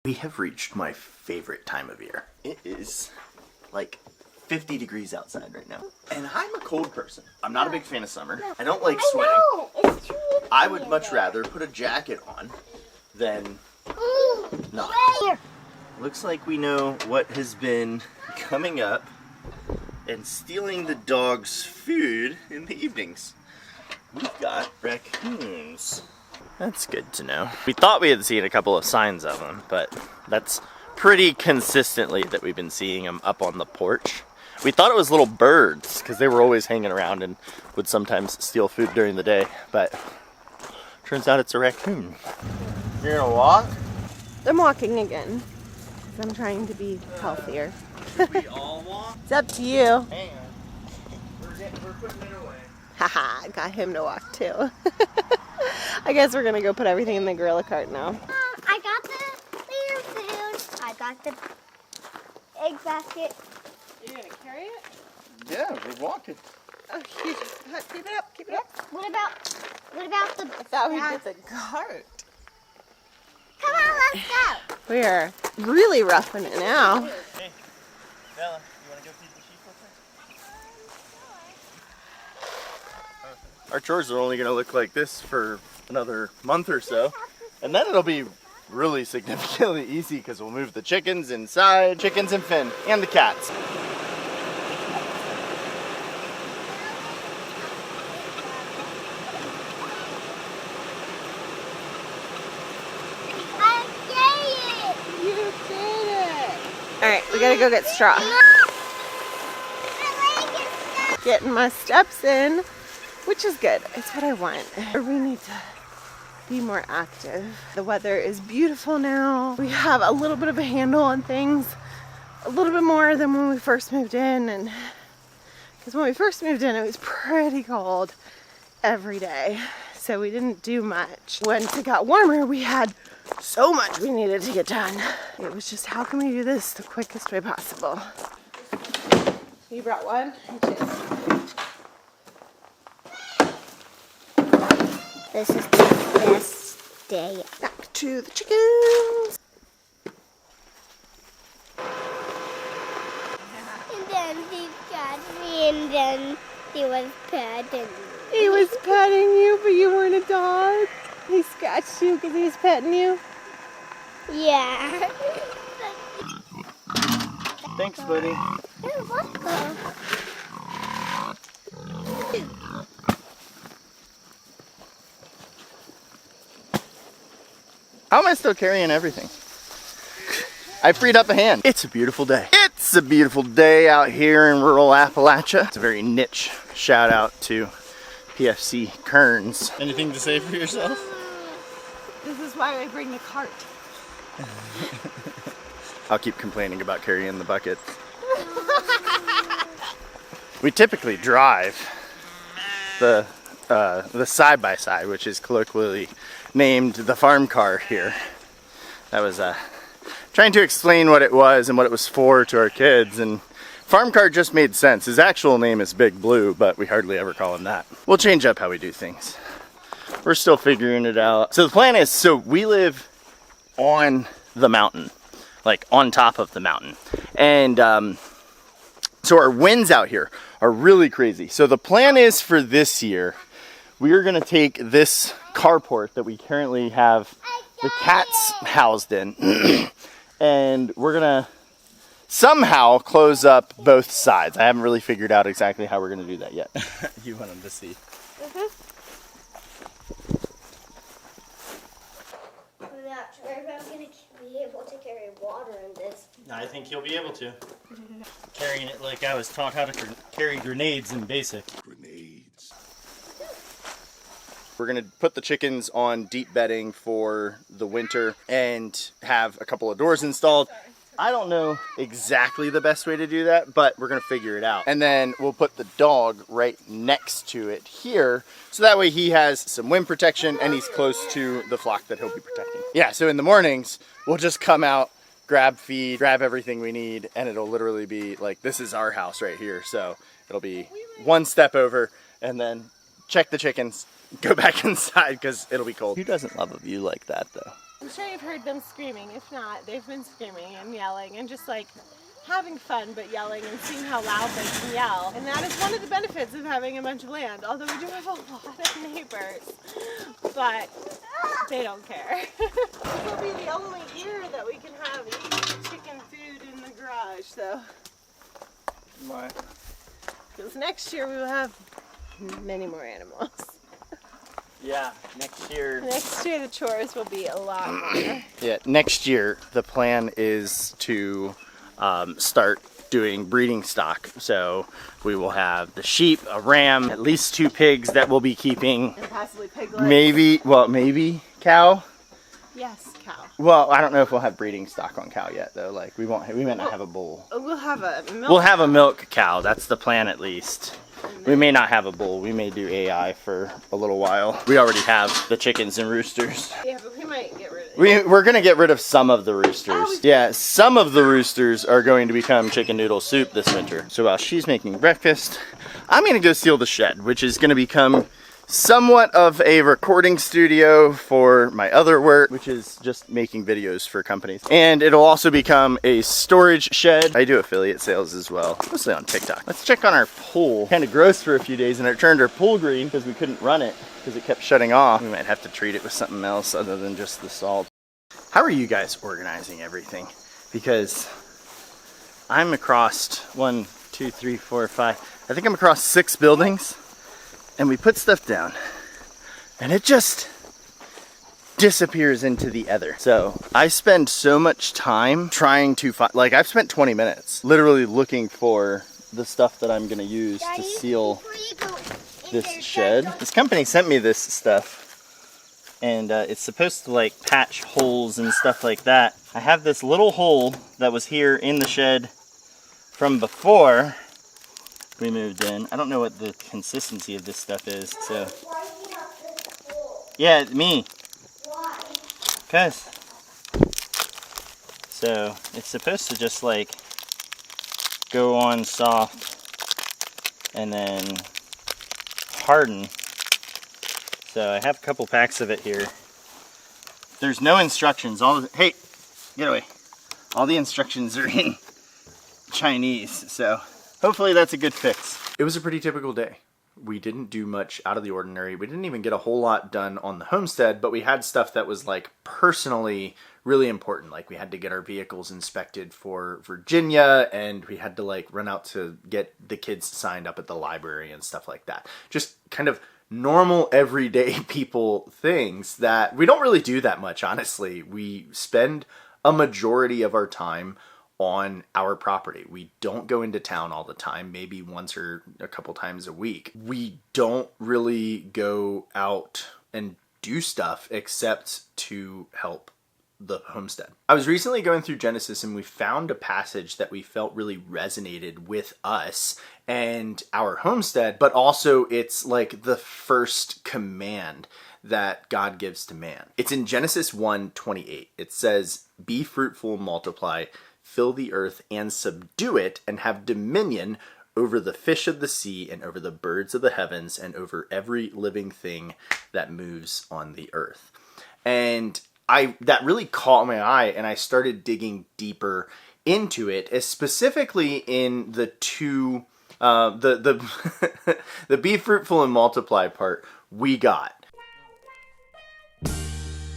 We have reached my favorite time of year. It is like 50 degrees outside right now. And I'm a cold person. I'm not a big fan of summer. I don't like sweating. It's too I would much rather put a jacket on than not. Looks like we know what has been coming up and stealing the dog's food in the evenings. We've got raccoons. That's good to know. We thought we had seen a couple of signs of them, but that's pretty consistently that we've been seeing them up on the porch. We thought it was little birds because they were always hanging around and would sometimes steal food during the day, but turns out it's a raccoon. You're gonna walk? I'm walking again. I'm trying to be healthier. Should we all walk? It's up to you. Hang on. We're putting it away. Haha, got him to walk too. I guess we're gonna go put everything in the gorilla cart now. I got the bear food. I got the egg basket. You're gonna carry it? Yeah, we're walking. Oh, keep it up, keep it up. What about the? I thought we did the cart. Come on, let's go. We are really roughing it now. Hey, Bella, you wanna go feed the sheep real quick? Our chores are only gonna look like this for another month or so, and then it'll be really significantly easy because we'll move the chickens inside, chickens and Finn, and the cats. You did it! Alright, we gotta go get straw. Getting my steps in, which is good. It's what I want. We need to be more active. The weather is beautiful now. We have a little bit of a handle on things, a little bit more than when we first moved in. And because when we first moved in, it was pretty cold every day. So we didn't do much. Once it got warmer, we had so much we needed to get done. It was just, how can we do this the quickest way possible? You brought one? This is the best day. Back to the chickens. And then he got me, and then he was petting me. He was petting you, but you weren't a dog. He scratched you because he was petting you. Yeah. Thanks, buddy. You're welcome. How am I still carrying everything? I freed up a hand. It's a beautiful day. It's a beautiful day out here in rural Appalachia. It's a very niche shout out to PFC Kearns. Anything to say for yourself? This is why I bring the cart. I'll keep complaining about carrying the buckets. We typically drive the side-by-side, which is colloquially named the farm car here. That was trying to explain what it was and what it was for to our kids, and farm car just made sense. His actual name is Big Blue, but we hardly ever call him that. We'll change up how we do things. We're still figuring it out. So the plan is, so we live on the mountain, like on top of the mountain. And so our winds out here are really crazy. So the plan is for this year, we are gonna take this carport that we currently have the cats housed in, and we're gonna somehow close up both sides. I haven't really figured out exactly how we're gonna do that yet. You want them to see. I'm not sure if I'm going to be able to carry water in this. I think you'll be able to. Carrying it like I was taught how to carry grenades in basic. Grenades. We're gonna put the chickens on deep bedding for the winter and have a couple of doors installed. I don't know exactly the best way to do that, but we're gonna figure it out. And then we'll put the dog right next to it here, so that way he has some wind protection and he's close to the flock that he'll be protecting. Yeah, so in the mornings, we'll just come out, grab feed, grab everything we need, and it'll literally be like, this is our house right here. So it'll be one step over and then check the chickens, go back inside because it'll be cold. Who doesn't love a view like that though? I'm sure you've heard them screaming. If not, they've been screaming and yelling and just like having fun, but yelling and seeing how loud they can yell. And that is one of the benefits of having a bunch of land, although we do have a lot of neighbors, but they don't care. This will be the only year that we can have eating chicken food in the garage, so. Why? Because next year we will have many more animals. Yeah, next year. Next year the chores will be a lot more. Yeah, next year the plan is to start doing breeding stock. So we will have the sheep, a ram, at least 2 pigs that we'll be keeping. And possibly piglets. Maybe cow. Yes, cow. Well, I don't know if we'll have breeding stock on cow yet though. Like we might not have a bull. We'll have a milk. We'll have a milk cow. That's the plan at least. We may not have a bull. We may do AI for a little while. We already have the chickens and roosters. Yeah, but we might get rid of We're going to get rid of some of the roosters. Yeah, some of the roosters are going to become chicken noodle soup this winter. So while she's making breakfast, I'm going to go seal the shed, which is going to become somewhat of a recording studio for my other work, which is just making videos for companies. And it'll also become a storage shed. I do affiliate sales as well, mostly on TikTok. Let's check on our pool. Kind of gross for a few days, and it turned our pool green because we couldn't run it because it kept shutting off. We might have to treat it with something else other than just the salt. How are you guys organizing everything? Because I'm across 1, 2, 3, 4, 5. I think I'm across 6 buildings. And we put stuff down, and it just disappears into the ether. So I spend so much time trying to find, like I've spent 20 minutes literally looking for the stuff that I'm gonna use to seal this shed. This company sent me this stuff, and it's supposed to like patch holes and stuff like that. I have this little hole that was here in the shed from before we moved in. I don't know what the consistency of this stuff is, so. Yeah, me. Why? Because. So, it's supposed to just like go on soft and then harden. So I have a couple packs of it here. There's no instructions. Hey, get away. All the instructions are in Chinese, so hopefully that's a good fix. It was a pretty typical day. We didn't do much out of the ordinary. We didn't even get a whole lot done on the homestead, but we had stuff that was like personally really important. Like we had to get our vehicles inspected for Virginia, and we had to like run out to get the kids signed up at the library and stuff like that. Just kind of normal everyday people things that we don't really do that much, honestly. We spend a majority of our time on our property. We don't go into town all the time, maybe once or a couple times a week. We don't really go out and do stuff except to help the homestead. I was recently going through Genesis, and we found a passage that we felt really resonated with us and our homestead, but also it's like the first command that God gives to man. It's in Genesis 1:28. It says, "Be fruitful and multiply, fill the earth and subdue it, and have dominion over the fish of the sea and over the birds of the heavens and over every living thing that moves on the earth." And that really caught my eye, and I started digging deeper into it, specifically in the two, the be fruitful and multiply part we got.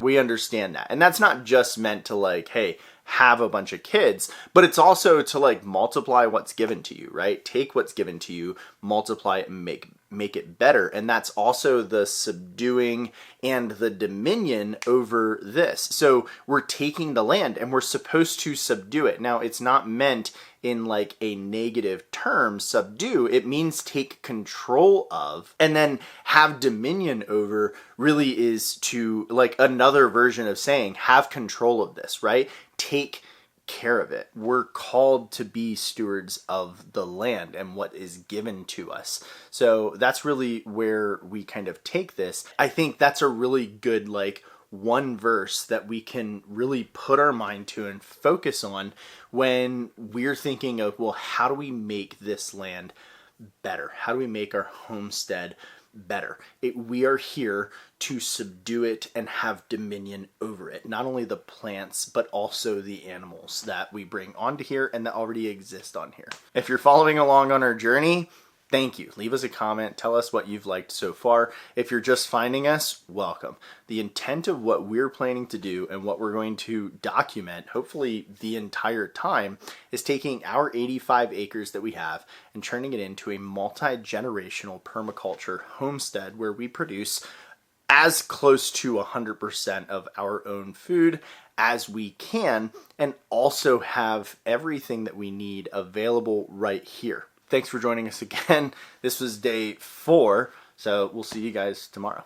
We understand that. And that's not just meant to like, hey, have a bunch of kids, but it's also to like multiply what's given to you, right? Take what's given to you, multiply it, and make it better. And that's also the subduing and the dominion over this. So we're taking the land and we're supposed to subdue it. Now, it's not meant in like a negative term, subdue. It means take control of, and then have dominion over really is to like another version of saying have control of this, right? Take care of it. We're called to be stewards of the land and what is given to us. So that's really where we kind of take this. I think that's a really good like one verse that we can really put our mind to and focus on when we're thinking of, well, how do we make this land better? How do we make our homestead better. We are here to subdue it and have dominion over it. Not only the plants, but also the animals that we bring onto here and that already exist on here. If you're following along on our journey, thank you. Leave us a comment. Tell us what you've liked so far. If you're just finding us, welcome. The intent of what we're planning to do and what we're going to document, hopefully the entire time, is taking our 85 acres that we have and turning it into a multi-generational permaculture homestead where we produce as close to 100% of our own food as we can and also have everything that we need available right here. Thanks for joining us again. This was day 4, so we'll see you guys tomorrow.